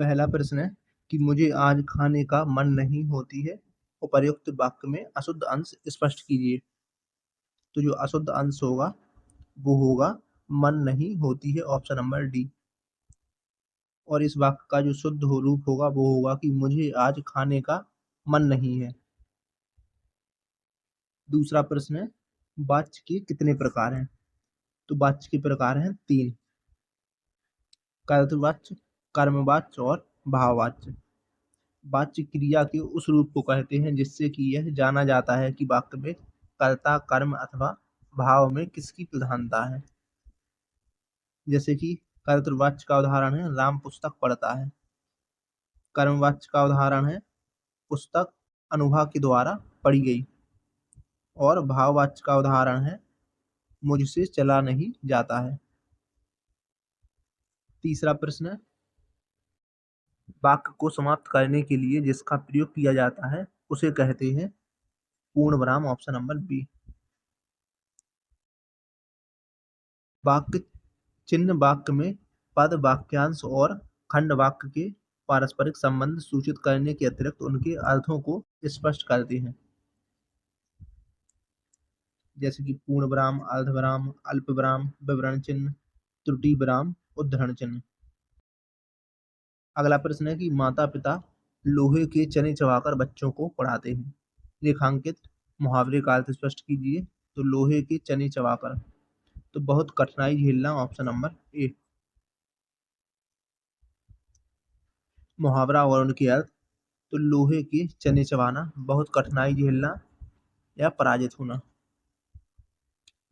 पहला प्रश्न है कि मुझे आज खाने का मन नहीं होती है। उपर्युक्त वाक्य में अशुद्ध अंश स्पष्ट कीजिए। तो जो अशुद्ध अंश होगा वो होगा मन नहीं होती है, ऑप्शन नंबर डी। और इस वाक्य का जो शुद्ध रूप होगा वो होगा कि मुझे आज खाने का मन नहीं है। दूसरा प्रश्न है वाच्य के कितने प्रकार हैं। तो वाच्य के प्रकार हैं तीन: कर्तृवाच्य, कर्मवाच्य और भाववाच्य। वाच्य क्रिया के उस रूप को कहते हैं जिससे कि यह जाना जाता है कि वाक्य में कर्ता, कर्म अथवा भाव में किसकी प्रधानता है। जैसे कि कर्तृवाच्य का उदाहरण है राम पुस्तक पढ़ता है। कर्मवाच्य का उदाहरण है पुस्तक अनुभव के द्वारा पढ़ी गई। और भाववाच्य का उदाहरण है मुझसे चला नहीं जाता है। तीसरा प्रश्न है वाक्य को समाप्त करने के लिए जिसका प्रयोग किया जाता है उसे कहते हैं पूर्ण विराम, ऑप्शन नंबर बी। वाक्य चिन्ह वाक्य में पद, वाक्यांश और खंड वाक्य के पारस्परिक संबंध सूचित करने के अतिरिक्त उनके अर्थों को स्पष्ट करते हैं। जैसे कि पूर्ण विराम, अर्ध विराम, अल्प विराम, विवरण चिन्ह, त्रुटि विराम, उद्धरण चिन्ह। अगला प्रश्न है कि माता पिता लोहे के चने चबाकर बच्चों को पढ़ाते हैं। रेखांकित मुहावरे का अर्थ स्पष्ट कीजिए। तो लोहे के चने चबाकर, तो बहुत कठिनाई झेलना, ऑप्शन नंबर ए। मुहावरा और उनके अर्थ। तो लोहे के चने चबाना, बहुत कठिनाई झेलना या पराजित होना।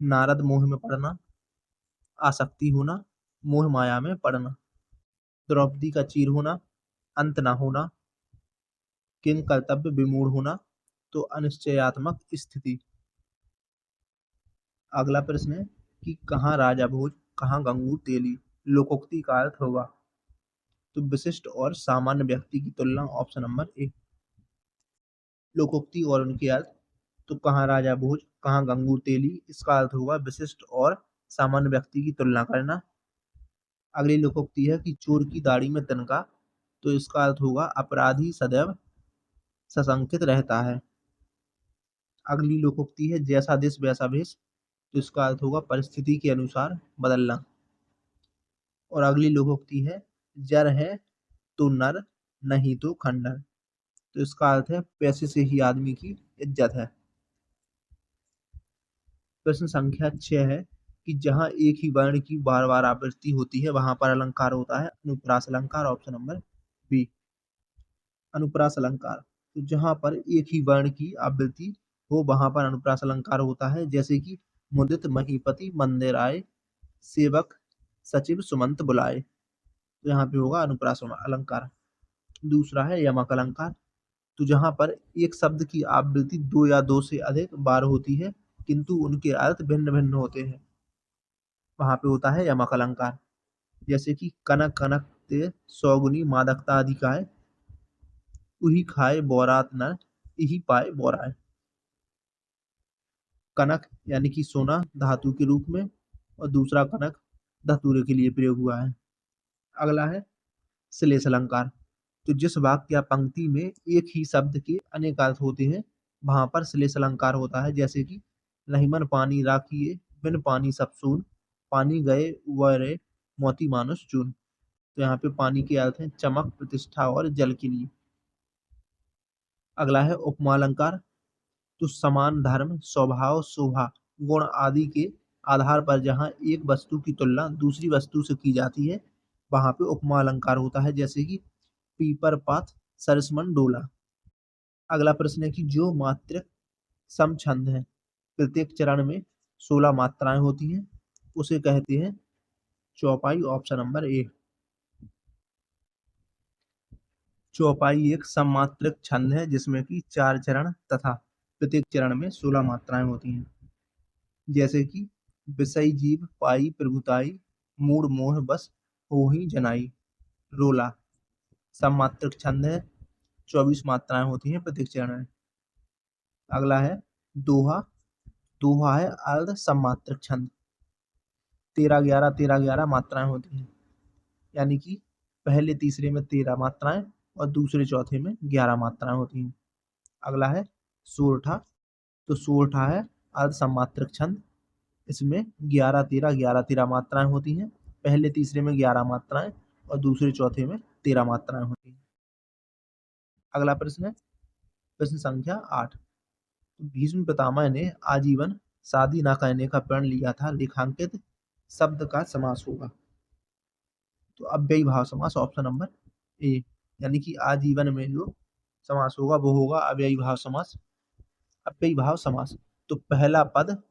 नारद मोह में पड़ना, आसक्ति होना, मोह माया में पड़ना। द्रौपदी का चीर होना, अंत ना होना। किंग कर्तव्य विमूढ़ होना, तो अनिश्चयात्मक स्थिति। अगला प्रश्न है कि कहाँ राजा भोज, कहाँ गंगू तेली। लोकोक्ति का अर्थ होगा तो विशिष्ट और सामान्य व्यक्ति की तुलना, ऑप्शन नंबर ए। लोकोक्ति और उनके अर्थ। तो कहाँ राजा भोज, कहाँ गंगू तेली, इसका अर्थ होगा विशिष्ट और सामान्य व्यक्ति की तुलना करना। अगली लोकोक्ति है कि चोर की दाढ़ी में तिनका, तो इसका अर्थ होगा अपराधी सदैव सशंकित रहता है। अगली लोकोक्ति है जैसा देश वैसा भेष, तो इसका अर्थ होगा परिस्थिति के अनुसार बदलना। और अगली लोकोक्ति है जर है तो नर, नहीं तो खंडहर, तो इसका अर्थ है पैसे से ही आदमी की इज्जत है। प्रश्न संख्या 6 है कि जहां एक ही वर्ण की बार बार आवृत्ति होती है वहां पर अलंकार होता है अनुप्रास अलंकार, ऑप्शन नंबर बी। अनुप्रास अलंकार, तो जहां पर एक ही वर्ण की आवृत्ति हो वहां पर अनुप्रास अलंकार होता है। जैसे कि मुदित महीपति मंदिर आए, सेवक सचिव सुमंत बुलाए, तो यहाँ पे होगा अनुप्रास अलंकार। दूसरा है यमक अलंकार, तो जहां पर एक शब्द की आवृत्ति दो या दो से अधिक बार होती है किंतु उनके अर्थ भिन्न भिन्न होते हैं, वहां पे होता है यमक अलंकार। जैसे कि कनक कनक ते सौगुनी मादकता अधिकाय, उही खाए बोरात न, इही पाए बोराए। कनक यानी कि सोना धातु के रूप में, और दूसरा कनक धतूरे के लिए प्रयोग हुआ है। अगला है श्लेष अलंकार, तो जिस वाक्य या पंक्ति में एक ही शब्द के अनेक अर्थ होते हैं वहां पर श्लेष अलंकार होता है। जैसे कि लहिमन पानी राखिए, बिन पानी सब सून, पानी गए वरे, मोती मानुष चून, तो यहाँ पे पानी के अर्थ हैं चमक, प्रतिष्ठा और जल के लिए। अगला है उपमा अलंकार, तो समान धर्म, स्वभाव, शोभा, गुण आदि के आधार पर जहां एक वस्तु की तुलना दूसरी वस्तु से की जाती है वहां पे उपमा अलंकार होता है। जैसे कि पीपर पात सरसमन डोला। अगला प्रश्न है कि जो मात्रक समछंद है, प्रत्येक चरण में 16 मात्राएं होती हैं, उसे कहते हैं चौपाई, ऑप्शन नंबर ए। चौपाई एक सममात्रक छंद है जिसमें कि 4 चरण तथा प्रत्येक चरण में 16 मात्राएं होती हैं। जैसे कि विषय जीव पाई प्रभुताई, मूड मोह बस होहि जनाई, रोला। सममात्रक छंद है, 24 मात्राएं होती हैं प्रत्येक चरण में। अगला है दोहा। दोहा है अर्ध सममात्रक छंद, 13 11 13 11 मात्राएं होती हैं। यानी कि पहले तीसरे में 13 मात्राएं और दूसरे चौथे में 11 मात्राएं होती हैं। अगला है सोरठा। तो सोरठा है अर्ध सम्मात्रक छंद। इसमें 11 13 मात्राएं होती हैं। पहले तीसरे में 11 मात्राएं और दूसरे चौथे में 13 मात्राएं होती हैं। अगला प्रश्न है प्रश्न संख्या 8। भीष्म पितामह ने आजीवन शादी न करने का प्रण लिया था, रेखांकित शब्द का समास होगा। तो अव्ययी भाव समास ऑप्शन नंबर ए, यानी कि आजीवन में जो समास होगा वो होगा अव्ययी भाव समास। अव्ययी भाव समास तो पहला पद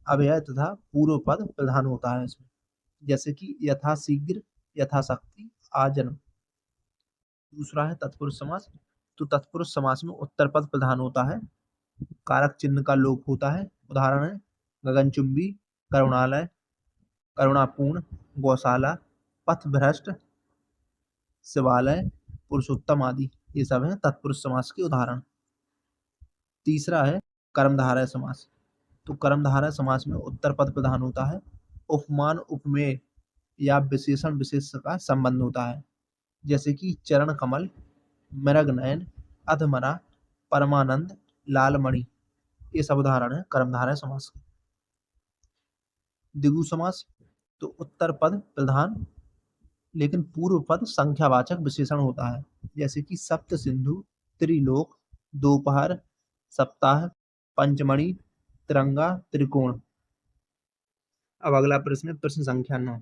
अव्यय तथा पूर्व पद प्रधान होता है इसमें, जैसे कि यथाशीघ्र, यथाशक्ति, आजन्म। दूसरा है तत्पुरुष समास। तो तत्पुरुष समास में उत्तर पद प्रधान होता है, कारक चिन्ह का लोप होता है। उदाहरण है गगनचुंबी, करुणालय, करुणापूर्ण, गौशाला, पथभ्रष्ट, शिवालय, पुरुषोत्तम आदि ये सब है तत्पुरुष समास के उदाहरण। तीसरा है कर्मधारय समास। तो कर्मधारय समास में उत्तर पद प्रधान होता है, उपमान उपमेय या विशेषण विशेष का संबंध होता है, जैसे कि चरण कमल, मृगनयन, अधमरा, परमानंद, लालमणि ये सब उदाहरण है कर्मधारय समास के। द्विगु समास तो उत्तर पद प्रधान लेकिन पूर्व पद संख्यावाचक विशेषण होता है, जैसे कि सप्त सिंधु, त्रिलोक, दोपहर, सप्ताह, पंचमणि, तिरंगा, त्रिकोण। अब अगला प्रश्न है प्रश्न संख्या 9।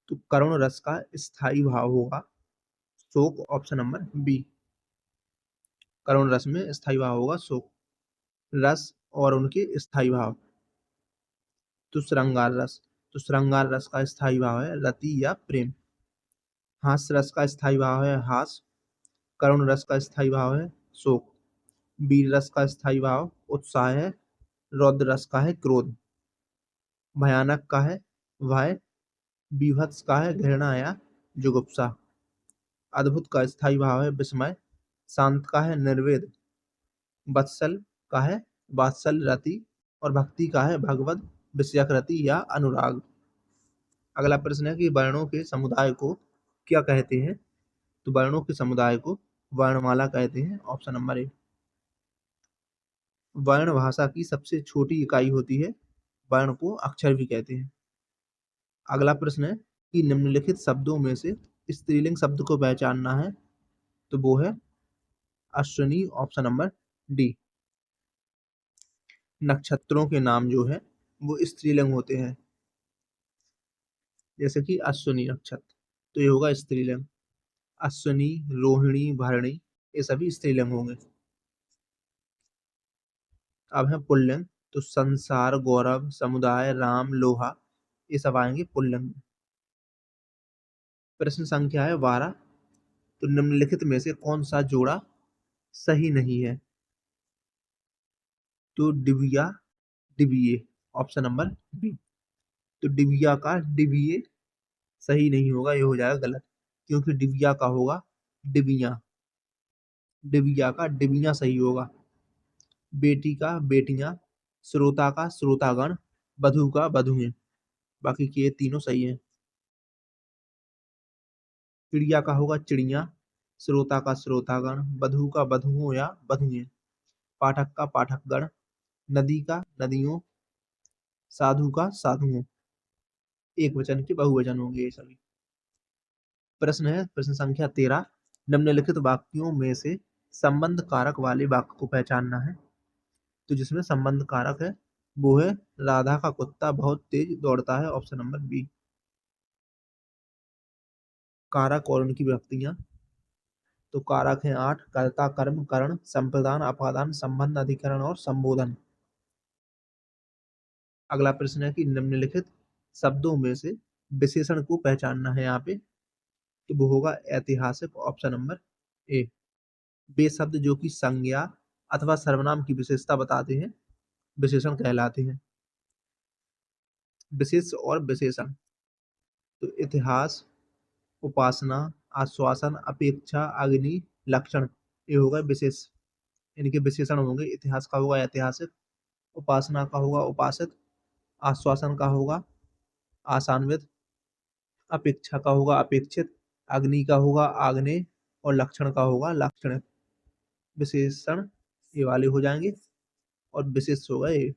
तो करुण रस का स्थायी भाव होगा शोक, ऑप्शन नंबर बी। करुण रस में स्थायी भाव होगा शोक। रस और उनके स्थायी भाव तो श्रृंगार रस। तो श्रृंगार रस का स्थायी भाव है रति या प्रेम। हास्य रस का स्थायी भाव है हास। करुण रस का स्थायी भाव है शोक। वीर रस का स्थायी भाव उत्साह है। रौद्र रस का है क्रोध। भयानक का है भय। बीभत्स का है घृणा या जुगुप्सा। अद्भुत का स्थायी भाव है विस्मय। शांत का है निर्वेद। वत्सल का है वात्सल रति और भक्ति का है भगवत विषयक रति या अनुराग। अगला प्रश्न है कि वर्णों के समुदाय को क्या कहते हैं। तो वर्णों के समुदाय को वर्णमाला कहते हैं, ऑप्शन नंबर ए। वर्ण भाषा की सबसे छोटी इकाई होती है, वर्ण को अक्षर भी कहते हैं। अगला प्रश्न है कि निम्नलिखित शब्दों में से स्त्रीलिंग शब्द को पहचानना है, तो वो है अश्विनी, ऑप्शन नंबर डी। नक्षत्रों के नाम जो है वो स्त्रीलिंग होते हैं, जैसे कि अश्विनी नक्षत्र तो ये होगा स्त्रीलिंग। अश्विनी, रोहिणी, भरणी ये सभी स्त्रीलिंग होंगे। अब है पुल्लिंग। तो संसार, गौरव, समुदाय, राम, लोहा ये सब आएंगे पुल्लिंग में। प्रश्न संख्या है 12। तो निम्नलिखित में से कौन सा जोड़ा सही नहीं है। तो डिबिया, डिबिये, ऑप्शन नंबर बी। तो डिबिया का डिबिये सही नहीं होगा, ये हो जाएगा गलत, क्योंकि डिबिया का होगा डिबिया। डिबिया का डिबिया सही होगा। बेटी का बेटियां, श्रोता का श्रोतागण, बधू का बधुएं, बाकी के ये तीनों सही हैं। चिड़िया का होगा चिड़िया, श्रोता का श्रोतागण, बधू का बधुओं या बधुएं, पाठक का पाठकगण, नदी का नदियों, साधु का साधुओं। एक वचन के बहुवचन होंगे ये सभी। प्रश्न है प्रश्न संख्या 13। निम्नलिखित वाक्यों में से संबंध कारक वाले वाक्य को पहचानना है। तो जिसमें संबंध कारक है वो है राधा का कुत्ता बहुत तेज दौड़ता है, ऑप्शन नंबर बी। कारक और उनकी विभक्तियां तो कारक है 8, कर्ता, कर्म, करण, संप्रदान, अपादान, संबंध, अधिकरण और संबोधन। अगला प्रश्न है कि निम्नलिखित शब्दों में से विशेषण को पहचानना है यहाँ पे, तो वो होगा ऐतिहासिक, ऑप्शन नंबर ए। वे शब्द जो कि संज्ञा अथवा सर्वनाम की विशेषता बताते हैं विशेषण कहलाते हैं। विशेष और विशेषण तो इतिहास, उपासना, आश्वासन, अपेक्षा, अग्नि, लक्षण ये होगा विशेष, इनके विशेषण होंगे। इतिहास का होगा ऐतिहासिक, उपासना का होगा उपासित, आश्वासन का होगा आशान्वित, अपेक्षा का होगा अपेक्षित, अग्नि का होगा आग्नेय और लक्षण का होगा लक्षण। विशेषण ये वाले हो जाएंगे और विशेष होगा ये।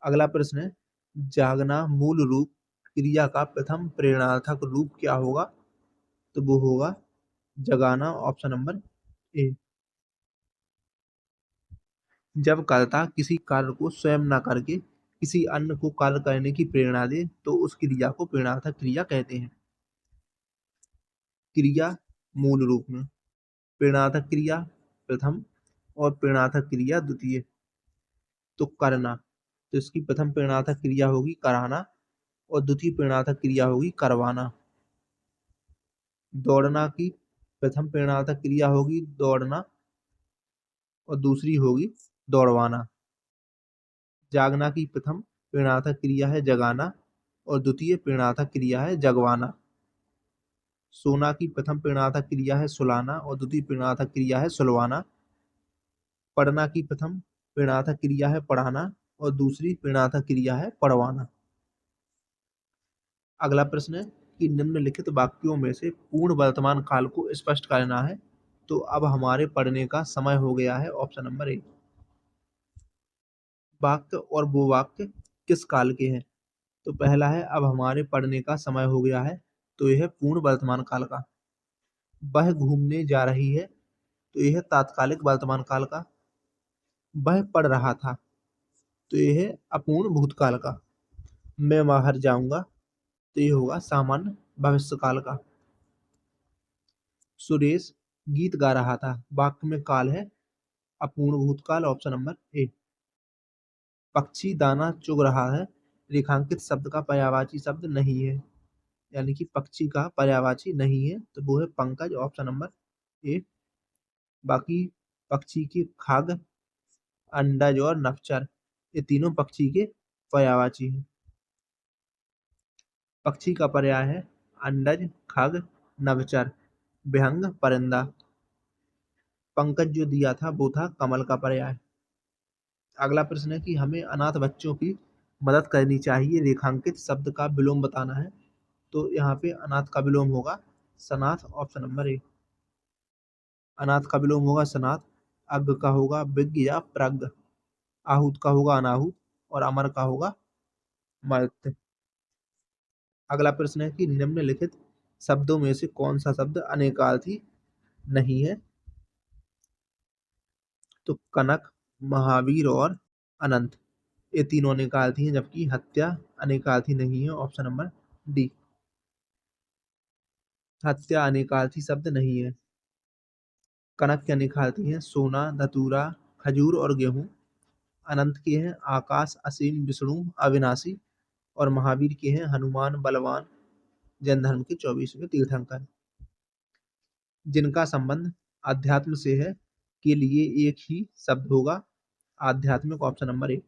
अगला प्रश्न है, जागना मूल रूप क्रिया का प्रथम प्रेरणार्थक रूप क्या होगा? तो वो होगा जगाना, ऑप्शन नंबर ए। जब कर्ता किसी कार्य को स्वयं न करके किसी अन्य को कार्य करने की प्रेरणा दे तो उस क्रिया को प्रेरणार्थक क्रिया कहते हैं। क्रिया मूल रूप में, प्रेरणार्थक क्रिया प्रथम और प्रेरणार्थक क्रिया द्वितीय। तो करना, तो इसकी प्रथम प्रेरणार्थक क्रिया होगी कराना और द्वितीय प्रेरणार्थक क्रिया होगी करवाना। दौड़ना की प्रथम प्रेरणार्थक क्रिया होगी दौड़ना और दूसरी होगी दौड़वाना। जागना की प्रथम प्रेरणार्थक क्रिया है जगाना और द्वितीय प्रेरणार्थक क्रिया है जगवाना। सोना की प्रथम प्रेरणार्थक क्रिया है सुलाना और द्वितीय प्रेरणार्थक क्रिया है सुलवाना। पढ़ना की प्रथम प्रेरणार्थक क्रिया है पढ़ाना और दूसरी प्रेरणार्थक क्रिया है पढ़वाना। अगला प्रश्न है कि निम्नलिखित वाक्यों में से पूर्ण वर्तमान काल को स्पष्ट करना है। तो अब हमारे पढ़ने का समय हो गया है, ऑप्शन नंबर ए। वाक्य और वो वाक्य किस काल के हैं? तो पहला है अब हमारे पढ़ने का समय हो गया है, तो यह है पूर्ण वर्तमान काल का। वह घूमने जा रही है, तो यह है तात्कालिक वर्तमान काल का। वह पढ़ रहा था, तो यह है अपूर्ण भूतकाल का। मैं बाहर जाऊंगा, तो यह होगा सामान्य भविष्य काल का। सुरेश गीत गा रहा था, वाक्य में काल है अपूर्ण भूतकाल, ऑप्शन नंबर ए। पक्षी दाना चुग रहा है, रेखांकित शब्द का पर्यायवाची शब्द नहीं है, यानी कि पक्षी का पर्यायवाची नहीं है, तो वो है पंकज, ऑप्शन नंबर ए। बाकी पक्षी के खाग, अंडज और नवचर, ये तीनों पक्षी के पर्यायवाची हैं। पक्षी का पर्याय है अंडज, खग, नवचर, विहंग, परिंदा। पंकज जो दिया था वो था कमल का पर्याय। अगला प्रश्न है कि हमें अनाथ बच्चों की मदद करनी चाहिए, रेखांकित शब्द का विलोम बताना है। तो यहाँ पे अनाथ का विलोम होगा सनाथ, ऑप्शन नंबर ए। अनाथ का विलोम होगा सनाथ। अज्ञ का होगा विज्ञ या प्रज्ञ। आहूत का होगा अनाहूत और अमर का होगा मर्त्य। अगला प्रश्न है कि निम्नलिखित शब्दों में से कौन सा शब्द अनेकार्थी नहीं है? तो कनक, महावीर और अनंत, ये तीनों अनेकार्थी हैं, जबकि हत्या अनेकार्थी नहीं है, ऑप्शन नंबर डी। हत्या अनेकार्थी शब्द नहीं है। कनक के अनेकार्थी हैं सोना, धतूरा, खजूर और गेहूं। अनंत के हैं आकाश, असीम, विष्णु, अविनाशी। और महावीर के हैं हनुमान, बलवान, जैन धर्म के 24वें तीर्थंकर। जिनका संबंध अध्यात्म से है के लिए एक ही शब्द होगा आध्यात्मिक, ऑप्शन नंबर ए।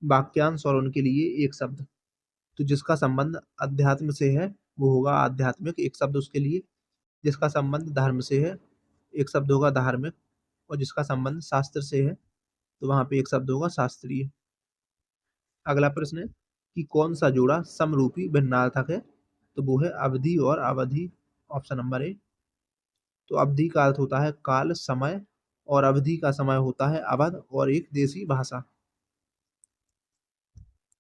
वाक्यांश और उनके लिए एक शब्द, तो जिसका संबंध अध्यात्म से है वो होगा आध्यात्मिक, एक शब्द उसके लिए। जिसका संबंध धर्म से है एक शब्द होगा धार्मिक, और जिसका संबंध शास्त्र से है तो वहां पे एक शब्द होगा शास्त्रीय। अगला प्रश्न है कि कौन सा जोड़ा समरूपी भिन्नार्थक है? तो वो है अवधि और अवधि, ऑप्शन नंबर ए। तो अवधि का अर्थ होता है काल, समय, और अवधि का समय होता है अवध और एक देशी भाषा।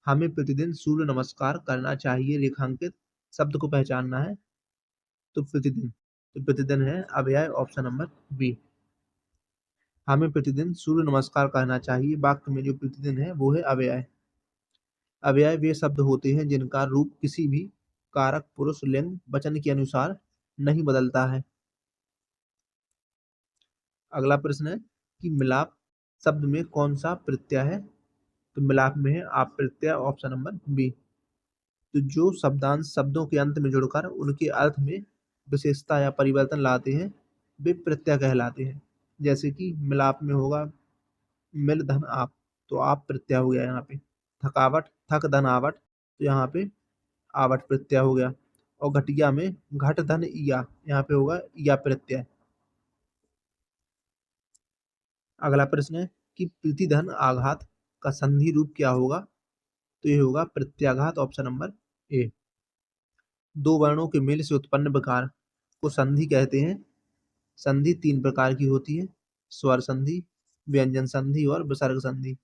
हमें प्रतिदिन सूर्य नमस्कार करना चाहिए, रेखांकित शब्द को पहचानना है। तो प्रतिदिन है अव्यय, ऑप्शन नंबर बी। हमें प्रतिदिन सूर्य नमस्कार करना चाहिए, वाक्य में जो प्रतिदिन है वो है अव्यय। अव्यय वे शब्द होते हैं जिनका रूप किसी भी कारक, पुरुष, लिंग, वचन के अनुसार नहीं बदलता है। अगला प्रश्न है कि मिलाप शब्द में कौन सा प्रत्यय है? तो मिलाप में है आप प्रत्यय, ऑप्शन नंबर बी। तो जो शब्दांश शब्दों के अंत में जुड़कर उनके अर्थ में विशेषता या परिवर्तन लाते हैं वे प्रत्यय कहलाते हैं। जैसे कि मिलाप में होगा मिल धन आप, तो आप प्रत्यय हो गया यहाँ पे। थकावट, थक धन आवट, तो यहाँ पे आवट प्रत्यय हो गया। और घटिया में घट धन इया, यहाँ पे होगा इया प्रत्यय। अगला प्रश्न है कि प्रतिधन आघात का संधि रूप क्या होगा? तो ये होगा प्रत्याघात, ऑप्शन नंबर ए। दो वर्णों के मेल से उत्पन्न विकार को संधि कहते हैं। संधि 3 प्रकार की होती है, स्वर संधि, व्यंजन संधि और विसर्ग संधि।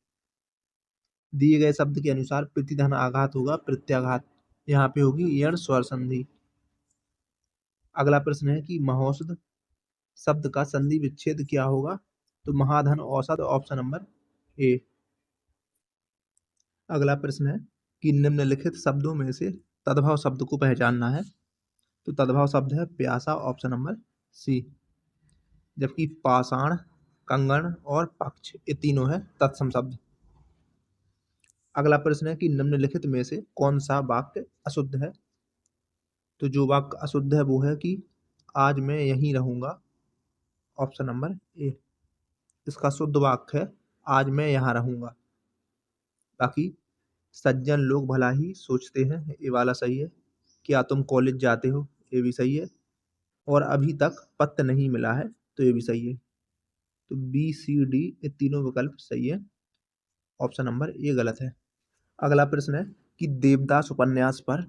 दिए गए शब्द के अनुसार प्रतिधन आघात होगा प्रत्याघात, यहाँ पे होगी यण स्वर संधि। अगला प्रश्न है कि महौषध शब्द का संधि विच्छेद क्या होगा? तो महाधन औषध, ऑप्शन नंबर ए। अगला प्रश्न है कि निम्नलिखित शब्दों में से तद्भव शब्द को पहचानना है। तो तद्भव शब्द है प्यासा, ऑप्शन नंबर सी। जबकि पाषाण, कंगन और पक्ष ये तीनों है तत्सम शब्द। अगला प्रश्न है कि निम्नलिखित में से कौन सा वाक्य अशुद्ध है? तो जो वाक्य अशुद्ध है वो है कि आज मैं यहीं रहूंगा, ऑप्शन नंबर ए। इसका शुद्ध वाक्य है आज मैं यहाँ रहूंगा। बाकी सज्जन लोग भला ही सोचते हैं, ये वाला सही है। क्या तुम कॉलेज जाते हो? ये भी सही है। और अभी तक पत्र नहीं मिला है, तो ये भी सही है। तो बी सी डी ये तीनों विकल्प सही है, ऑप्शन नंबर ए गलत है। अगला प्रश्न है कि देवदास उपन्यास पर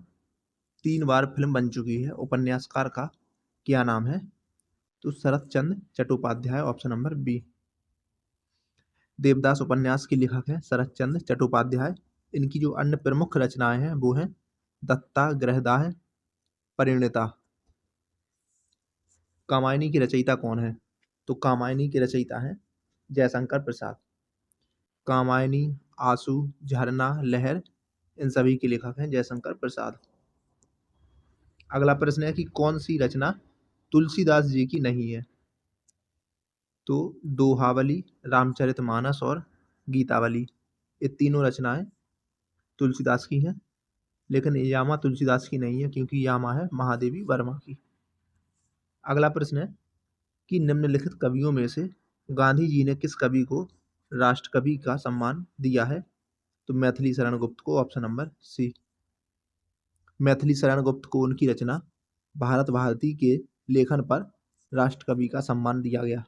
3 बार फिल्म बन चुकी है, उपन्यासकार का क्या नाम है? तो Sharat Chandra Chattopadhyay, option number B. Devdas उपन्यास के लेखक हैं शरत चंद्र चट्टोपाध्याय। इनकी जो अन्य प्रमुख रचनाएं हैं वो हैं दत्ता, गृहदाह, परिणीता। कामायनी की रचयिता कौन है? तो कामायनी के रचयिता हैं जयशंकर प्रसाद। कामायनी, आंसू, झरना, लहर इन सभी के लेखक हैं जयशंकर प्रसाद। अगला प्रश्न है कि कौन सी रचना तुलसीदास जी की नहीं है? तो दोहावली, रामचरितमानस और गीतावली ये तीनों रचनाएं तुलसीदास की हैं, लेकिन यामा तुलसीदास की नहीं है क्योंकि यामा है महादेवी वर्मा की। अगला प्रश्न है कि निम्नलिखित कवियों में से गांधी जी ने किस कवि को राष्ट्रकवि का सम्मान दिया है? तो मैथिली शरण गुप्त को, option number C. Maithili Sharan Gupt को उनकी रचना भारत भारती के लेखन पर राष्ट्रकवि का सम्मान दिया गया।